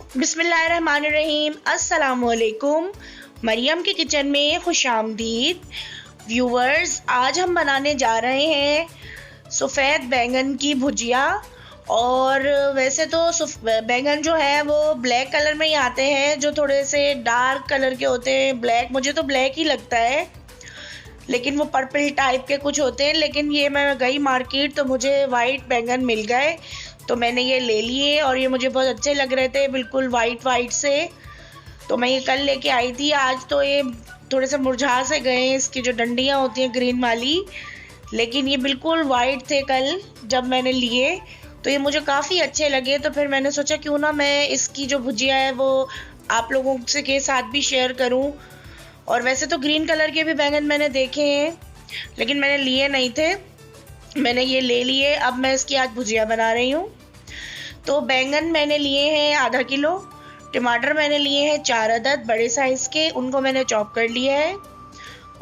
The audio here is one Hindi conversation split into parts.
बिस्मिल्लाहिर्रहमानिर्रहीम। अस्सलामुअलैकुम। मरियम के किचन में खुशामदीद। व्यूवर्स, आज हम बनाने जा रहे हैं सफ़ेद बैंगन की भुजिया। और वैसे तो बैंगन जो है वो ब्लैक कलर में ही आते हैं, जो थोड़े से डार्क कलर के होते हैं। ब्लैक, मुझे तो ब्लैक ही लगता है, लेकिन वो पर्पल टाइप के कुछ होते हैं। लेकिन ये मैं गई मार्केट तो मुझे वाइट बैंगन मिल गए, तो मैंने ये ले लिए और ये मुझे बहुत अच्छे लग रहे थे, बिल्कुल वाइट से। तो मैं ये कल लेके आई थी। आज तो ये थोड़े से मुरझा से गए हैं, इसकी जो डंडियाँ होती हैं ग्रीन वाली, लेकिन ये बिल्कुल वाइट थे कल जब मैंने लिए, तो ये मुझे काफ़ी अच्छे लगे। तो फिर मैंने सोचा क्यों ना मैं इसकी जो भुजिया है वो आप लोगों से के साथ भी शेयर करूं। और वैसे तो ग्रीन कलर के भी बैंगन मैंने देखे हैं, लेकिन मैंने लिए नहीं थे। मैंने ये ले लिए। अब मैं इसकी आज भुजिया बना रही हूँ। तो बैंगन मैंने लिए हैं आधा किलो। टमाटर मैंने लिए हैं 4 अदद बड़े साइज़ के, उनको मैंने चॉप कर लिया है।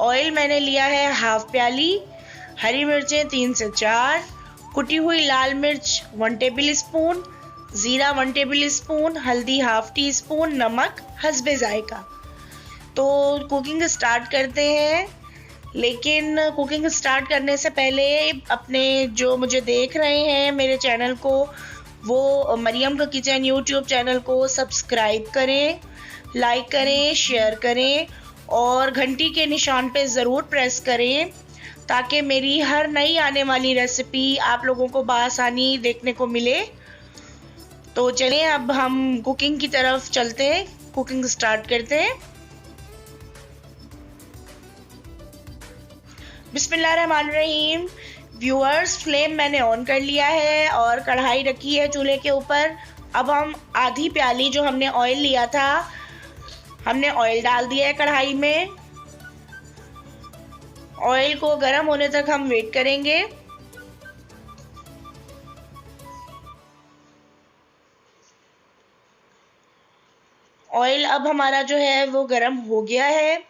ऑयल मैंने लिया है हाफ प्याली। हरी मिर्चें 3 से 4। कुटी हुई लाल मिर्च 1 टेबल स्पून। ज़ीरा 1 टेबल स्पून। हल्दी हाफ टी स्पून। नमक हस्बे जायका। तो कुकिंग स्टार्ट करते हैं। लेकिन कुकिंग स्टार्ट करने से पहले अपने जो मुझे देख रहे हैं मेरे चैनल को, वो मरियम का किचन यूट्यूब चैनल को सब्सक्राइब करें, लाइक करें, शेयर करें और घंटी के निशान पे ज़रूर प्रेस करें, ताकि मेरी हर नई आने वाली रेसिपी आप लोगों को बआसानी देखने को मिले। तो चलिए अब हम कुकिंग की तरफ चलते हैं, कुकिंग स्टार्ट करते हैं। बिस्मिल्लाहिर्रहमानिर्रहीम। व्यूअर्स, फ्लेम मैंने ऑन कर लिया है और कढ़ाई रखी है चूल्हे के ऊपर। अब हम आधी प्याली जो हमने ऑयल लिया था, हमने ऑयल डाल दिया है कढ़ाई में। ऑयल को गर्म होने तक हम वेट करेंगे। ऑयल अब हमारा जो है वो गर्म हो गया है।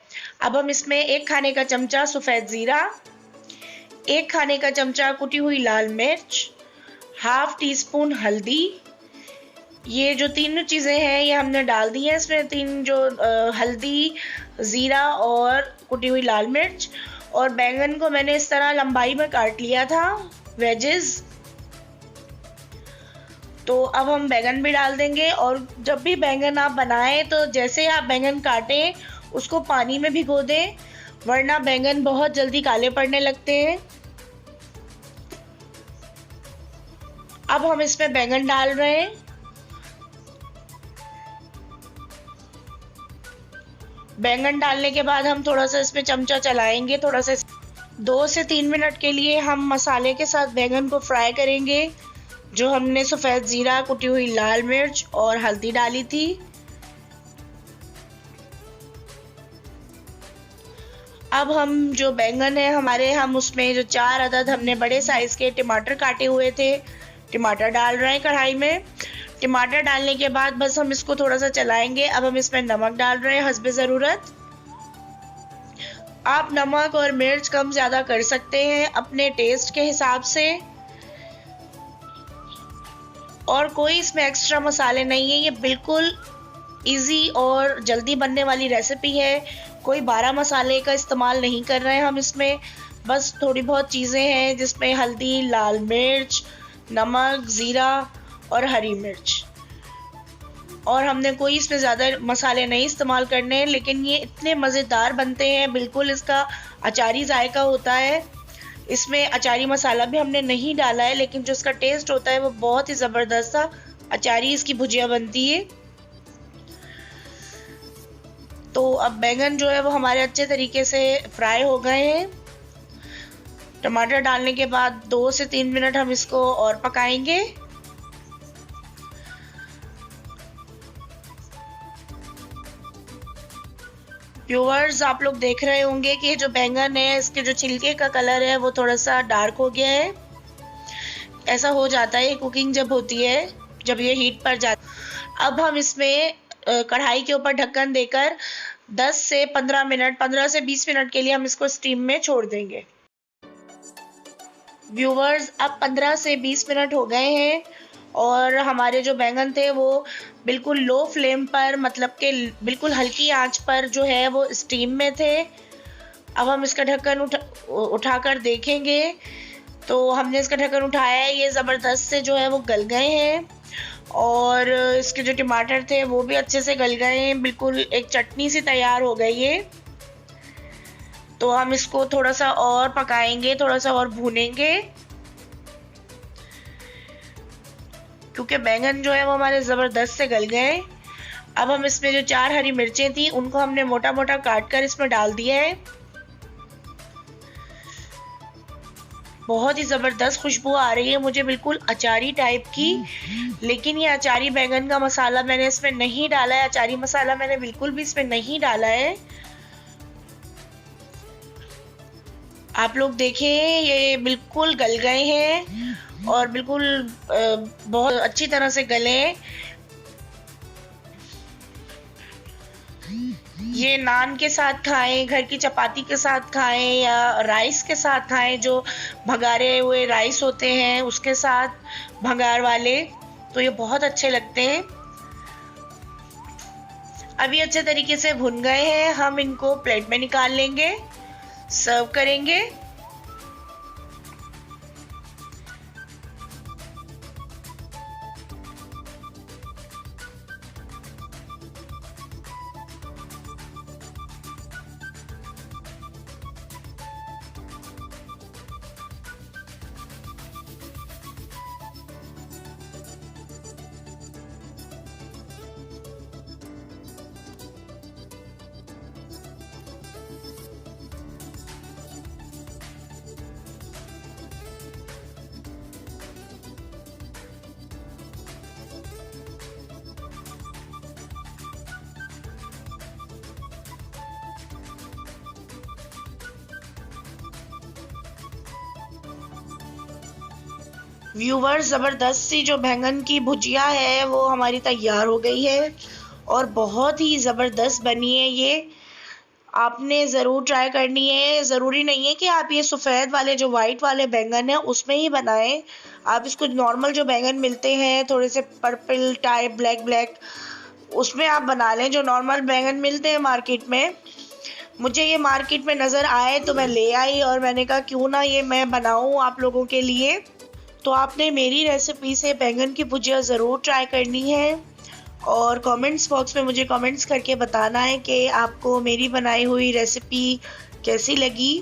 अब हम इसमें 1 खाने का चमचा सफ़ेद ज़ीरा, 1 खाने का चमचा कुटी हुई लाल मिर्च, हाफ टी स्पून हल्दी, ये जो तीनों चीज़ें हैं ये हमने डाल दी हैं इसमें। तीन जो हल्दी, ज़ीरा और कुटी हुई लाल मिर्च। और बैंगन को मैंने इस तरह लंबाई में काट लिया था, वेजेस। तो अब हम बैंगन भी डाल देंगे। और जब भी बैंगन आप बनाएं तो जैसे आप बैंगन काटें उसको पानी में भिगो दें, वरना बैंगन बहुत जल्दी काले पड़ने लगते हैं। अब हम इसमें बैंगन डाल रहे हैं। बैंगन डालने के बाद हम थोड़ा सा इसमें चमचा चलाएंगे, थोड़ा सा 2 से 3 मिनट के लिए हम मसाले के साथ बैंगन को फ्राई करेंगे, जो हमने सफ़ेद ज़ीरा, कुटी हुई लाल मिर्च और हल्दी डाली थी। अब हम जो बैंगन है हमारे, हम उसमें जो 4 अदद हमने बड़े साइज़ के टमाटर काटे हुए थे, टमाटर डाल रहे हैं कढ़ाई में। टमाटर डालने के बाद बस हम इसको थोड़ा सा चलाएंगे। अब हम इसमें नमक डाल रहे हैं हस्बे ज़रूरत। आप नमक और मिर्च कम ज़्यादा कर सकते हैं अपने टेस्ट के हिसाब से। और कोई इसमें एक्स्ट्रा मसाले नहीं है, ये बिल्कुल इजी और जल्दी बनने वाली रेसिपी है। कोई 12 मसाले का इस्तेमाल नहीं कर रहे हैं हम इसमें, बस थोड़ी बहुत चीज़ें हैं जिसमें हल्दी, लाल मिर्च, नमक, ज़ीरा और हरी मिर्च। और हमने कोई इसमें ज़्यादा मसाले नहीं इस्तेमाल करने हैं, लेकिन ये इतने मज़ेदार बनते हैं, बिल्कुल इसका अचारी जायका होता है। इसमें अचारी मसाला भी हमने नहीं डाला है, लेकिन जो इसका टेस्ट होता है वो बहुत ही ज़बरदस्त सा अचारी इसकी भुजिया बनती है। तो अब बैंगन जो है वो हमारे अच्छे तरीके से फ्राई हो गए हैं। टमाटर डालने के बाद 2 से 3 मिनट हम इसको और पकाएंगे। व्यूअर्स, आप लोग देख रहे होंगे कि जो बैंगन है इसके जो छिलके का कलर है वो थोड़ा सा डार्क हो गया है। ऐसा हो जाता है कुकिंग जब होती है, जब ये हीट पर जाती। अब हम इसमें कढ़ाई के ऊपर ढक्कन देकर 10 से 15 मिनट, 15 से 20 मिनट के लिए हम इसको स्टीम में छोड़ देंगे। व्यूवर्स, अब 15 से 20 मिनट हो गए हैं और हमारे जो बैंगन थे वो बिल्कुल लो फ्लेम पर, मतलब कि बिल्कुल हल्की आंच पर जो है वो स्टीम में थे। अब हम इसका ढक्कन उठाकर देखेंगे। तो हमने इसका ढक्कन उठाया है, ये ज़बरदस्त से जो है वो गल गए हैं और इसके जो टमाटर थे वो भी अच्छे से गल गए हैं, बिल्कुल एक चटनी सी तैयार हो गई है। तो हम इसको थोड़ा सा और पकाएंगे, थोड़ा सा और भूनेंगे, क्योंकि बैंगन जो है वो हमारे ज़बरदस्त से गल गए। अब हम इसमें जो 4 हरी मिर्चें थी उनको हमने मोटा मोटा काट कर इसमें डाल दिया है। बहुत ही ज़बरदस्त खुशबू आ रही है मुझे, बिल्कुल अचारी टाइप की। लेकिन ये अचारी बैंगन का मसाला मैंने इसमें नहीं डाला है, अचारी मसाला मैंने बिल्कुल भी इसमें नहीं डाला है। आप लोग देखें, ये बिल्कुल गल गए हैं और बिल्कुल बहुत अच्छी तरह से गले। ये नान के साथ खाएं, घर की चपाती के साथ खाएं या राइस के साथ खाएं, जो भगारे हुए राइस होते हैं उसके साथ, भगार वाले, तो ये बहुत अच्छे लगते हैं। अभी अच्छे तरीके से भुन गए हैं, हम इनको प्लेट में निकाल लेंगे, सर्व करेंगे। व्यूवर्स, ज़बरदस्त सी जो बैंगन की भुजिया है वो हमारी तैयार हो गई है और बहुत ही ज़बरदस्त बनी है। ये आपने ज़रूर ट्राई करनी है। ज़रूरी नहीं है कि आप ये सफ़ेद वाले जो वाइट वाले बैंगन हैं उसमें ही बनाएं। आप इसको नॉर्मल जो बैंगन मिलते हैं थोड़े से पर्पल टाइप, ब्लैक ब्लैक, उसमें आप बना लें, जो नॉर्मल बैंगन मिलते हैं मार्केट में। मुझे ये मार्केट में नज़र आए तो मैं ले आई और मैंने कहा क्यों ना ये मैं बनाऊं आप लोगों के लिए। तो आपने मेरी रेसिपी से बैंगन की भुजिया ज़रूर ट्राई करनी है और कमेंट्स बॉक्स में मुझे कमेंट्स करके बताना है कि आपको मेरी बनाई हुई रेसिपी कैसी लगी।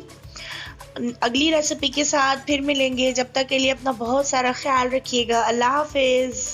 अगली रेसिपी के साथ फिर मिलेंगे, जब तक के लिए अपना बहुत सारा ख्याल रखिएगा। अल्लाह हाफिज़।